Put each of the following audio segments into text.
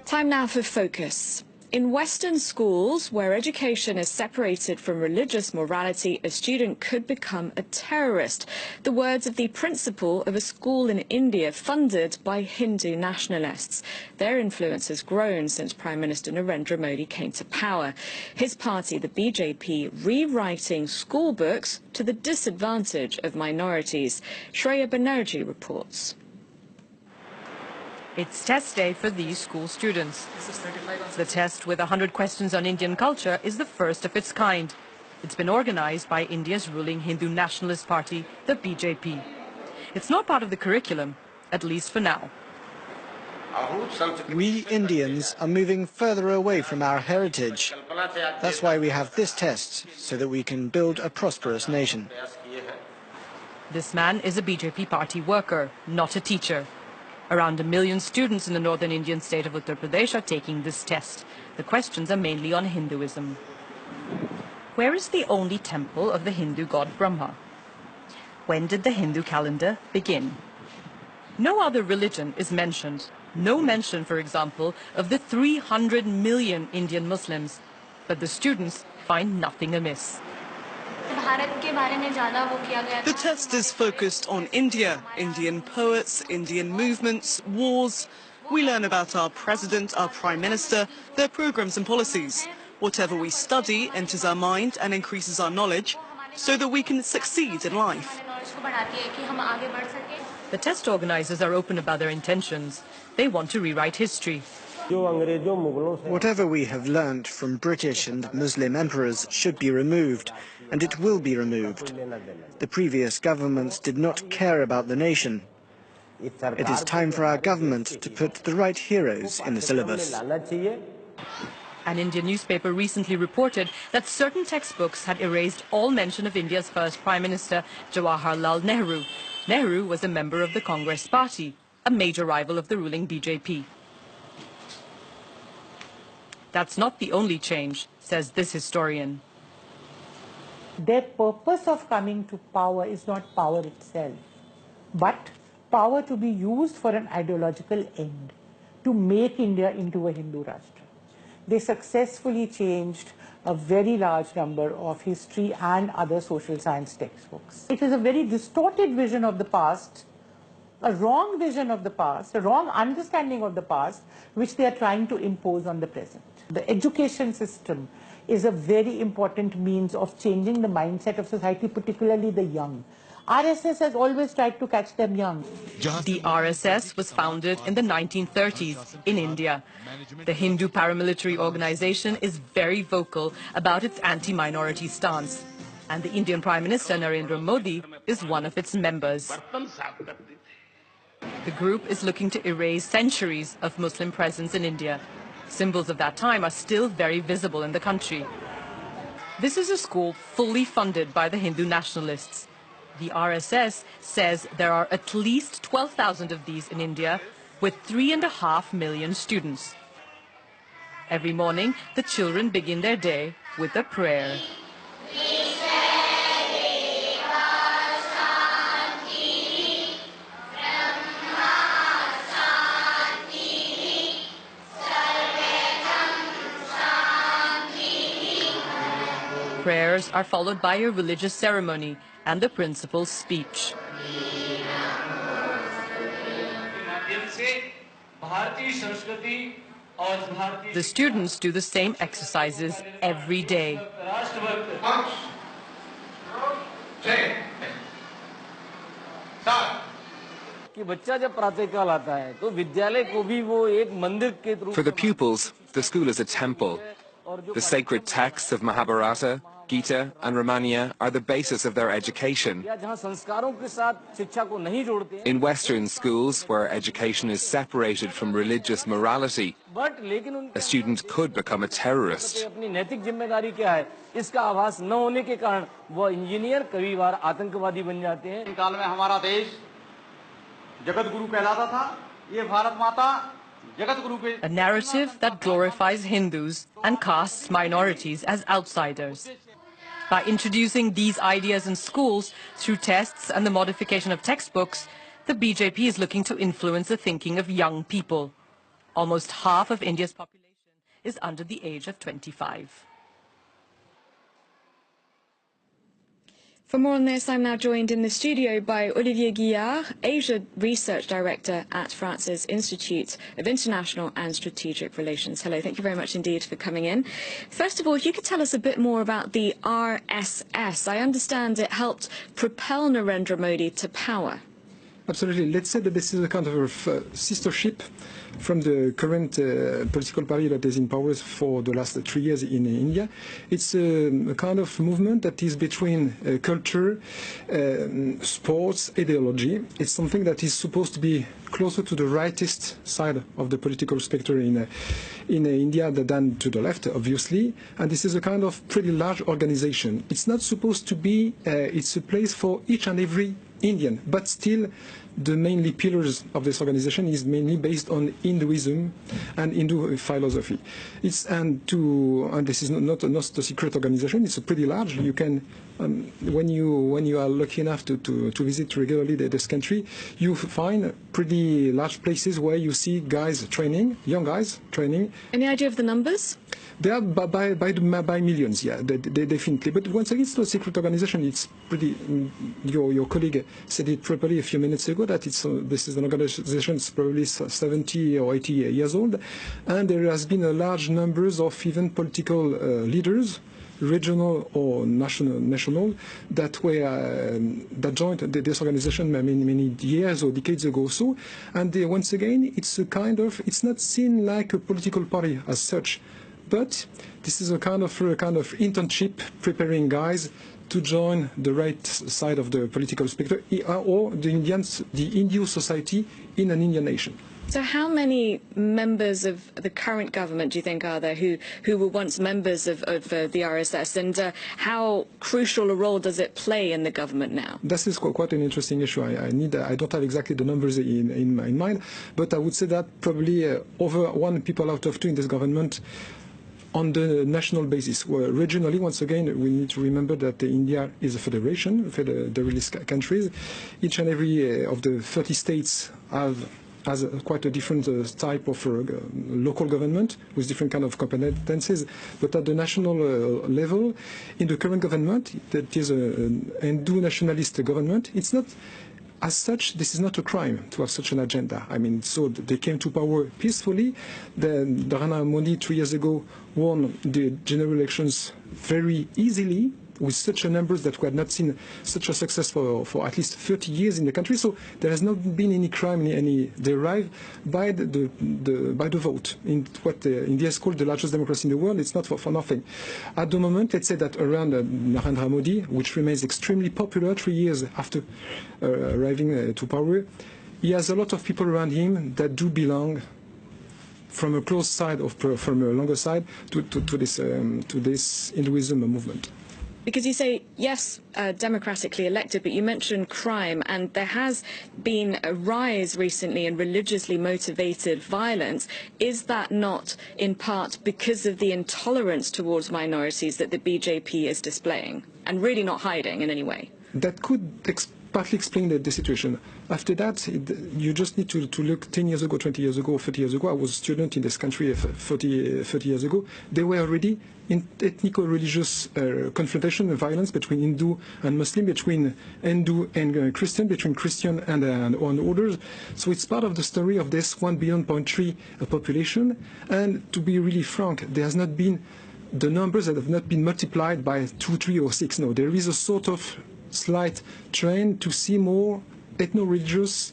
Time now for Focus. In Western schools, where education is separated from religious morality, a student could become a terrorist. The words of the principal of a school in India funded by Hindu nationalists. Their influence has grown since Prime Minister Narendra Modi came to power. His party, the BJP, rewriting school books to the disadvantage of minorities. Shreya Banerjee reports. It's test day for these school students. The test with 100 questions on Indian culture is the first of its kind. It's been organized by India's ruling Hindu nationalist party, the BJP. It's not part of the curriculum, at least for now. We Indians are moving further away from our heritage. That's why we have this test, so that we can build a prosperous nation. This man is a BJP party worker, not a teacher. Around 1 million students in the northern Indian state of Uttar Pradesh are taking this test. The questions are mainly on Hinduism. Where is the only temple of the Hindu god Brahma? When did the Hindu calendar begin? No other religion is mentioned. No mention, for example, of the 300 million Indian Muslims. But the students find nothing amiss. The test is focused on India, Indian poets, Indian movements, wars. We learn about our president, our prime minister, their programs and policies. Whatever we study enters our mind and increases our knowledge so that we can succeed in life. The test organizers are open about their intentions. They want to rewrite history. Whatever we have learnt from British and Muslim emperors should be removed, and it will be removed. The previous governments did not care about the nation. It is time for our government to put the right heroes in the syllabus. An Indian newspaper recently reported that certain textbooks had erased all mention of India's first Prime Minister, Jawaharlal Nehru. Nehru was a member of the Congress party, a major rival of the ruling BJP. That's not the only change, says this historian. Their purpose of coming to power is not power itself, but power to be used for an ideological end, to make India into a Hindu Rashtra. They successfully changed a very large number of history and other social science textbooks. It is a very distorted vision of the past, a wrong vision of the past, a wrong understanding of the past, which they are trying to impose on the present. The education system is a very important means of changing the mindset of society, particularly the young. RSS has always tried to catch them young. The RSS was founded in the 1930s in India. The Hindu paramilitary organization is very vocal about its anti-minority stance. And the Indian Prime Minister Narendra Modi is one of its members. The group is looking to erase centuries of Muslim presence in India. Symbols of that time are still very visible in the country. This is a school fully funded by the Hindu nationalists. The RSS says there are at least 12,000 of these in India, with 3.5 million students. Every morning, the children begin their day with a prayer. Prayers are followed by a religious ceremony and the principal's speech. The students do the same exercises every day. For the pupils, the school is a temple. The sacred texts of Mahabharata, Gita and Ramayana are the basis of their education. In Western schools, where education is separated from religious morality, a student could become a terrorist. A narrative that glorifies Hindus and casts minorities as outsiders. By introducing these ideas in schools through tests and the modification of textbooks, the BJP is looking to influence the thinking of young people. Almost half of India's population is under the age of 25. For more on this, I'm now joined in the studio by Olivier Guillard, Asia Research Director at France's Institute of International and Strategic Relations. Hello, thank you very much indeed for coming in. First of all, if you could tell us a bit more about the RSS. I understand it helped propel Narendra Modi to power. Absolutely. Let's say that this is a kind of sister ship from the current political party that is in power for the last 3 years in India. It's a kind of movement that is between culture, sports, ideology. It's something that is supposed to be closer to the rightist side of the political spectrum in India than to the left, obviously. And this is a kind of pretty large organization. It's not supposed to be, it's a place for each and every Indian, but still the mainly pillars of this organization is mainly based on Hinduism and Hindu philosophy. And this is not a secret organization. It's a pretty large. You can, when you are lucky enough to visit regularly this country, you find pretty large places where you see guys training, young guys training. Any idea of the numbers? They are by millions, yeah, they definitely. But once again, it's not a secret organization. It's pretty. Your colleague said it properly a few minutes ago that this is an organization that's probably 70 or 80 years old, and there has been a large numbers of even political leaders, regional or national, that joined this organization many years or decades ago. So, and once again, it's not seen like a political party as such. But this is a kind of internship preparing guys to join the right side of the political spectrum or the Hindu society in an Indian nation. So how many members of the current government do you think are there who were once members of the RSS, and how crucial a role does it play in the government now? This is quite an interesting issue. I don't have exactly the numbers in mind, but I would say that probably over 1 people out of 2 in this government on the national basis. Where regionally, once again, we need to remember that India is a federation of federalist countries. Each and every of the 30 states has quite a different type of local government with different kind of competences. But at the national level, in the current government, that is an Hindu nationalist government, it's not. As such, this is not a crime to have such an agenda. I mean, so they came to power peacefully. Then Narendra Modi 3 years ago won the general elections very easily, with such a numbers that we had not seen such a success for at least 30 years in the country. So there has not been any crime, they arrived by the vote in what India is called the largest democracy in the world. It's not for nothing. At the moment, let's say that around Narendra Modi, which remains extremely popular 3 years after arriving to power, he has a lot of people around him that do belong from a close side from a longer side to this Hinduism movement. Because you say, yes, democratically elected, but you mentioned crime, and there has been a rise recently in religiously motivated violence. Is that not in part because of the intolerance towards minorities that the BJP is displaying, and really not hiding in any way? That could partly explain the situation. After that, you just need to look 10 years ago, 20 years ago, 30 years ago. I was a student in this country 30 years ago. They were already in ethnico-religious confrontation and violence between Hindu and Muslim, between Hindu and Christian, between Christian and others. So it's part of the story of this 1.3 billion population. And to be really frank, there has not been the numbers that have not been multiplied by 2, 3, or 6. No, there is a sort of slight trend to see more ethno-religious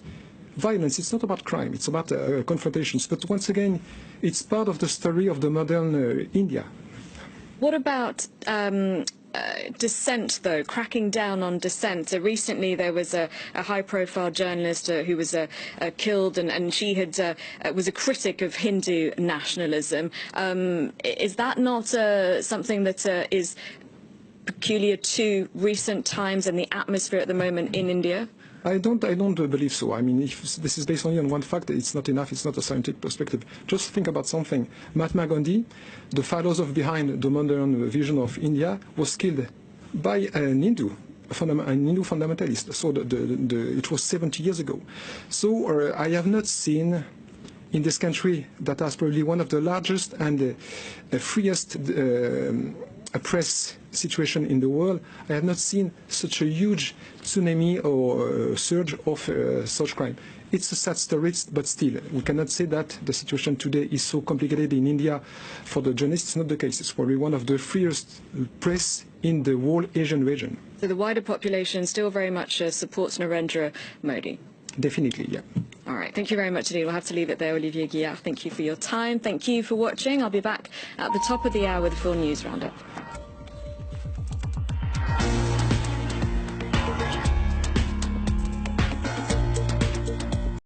violence. It's not about crime, it's about confrontations. But once again, it's part of the story of the modern India. What about dissent, though, cracking down on dissent? Recently there was a high-profile journalist who was killed, and she was a critic of Hindu nationalism. Is that not something that is peculiar to recent times and the atmosphere at the moment in India? I don't believe so. I mean, if this is based only on one fact, it's not enough. It's not a scientific perspective. Just think about something. Mahatma Gandhi, the philosopher behind the modern vision of India, was killed by an Hindu fundamentalist. So it was 70 years ago. So I have not seen in this country that has probably one of the largest and freest press situation in the world, I have not seen such a huge tsunami or surge of such crime. It's a sad story, but still, we cannot say that the situation today is so complicated in India for the journalists. It's not the case. It's probably one of the freest press in the whole Asian region. So the wider population still very much supports Narendra Modi? Definitely, yeah. All right, thank you very much indeed. We'll have to leave it there, Olivier Guillard. Thank you for your time. Thank you for watching. I'll be back at the top of the hour with a full news roundup.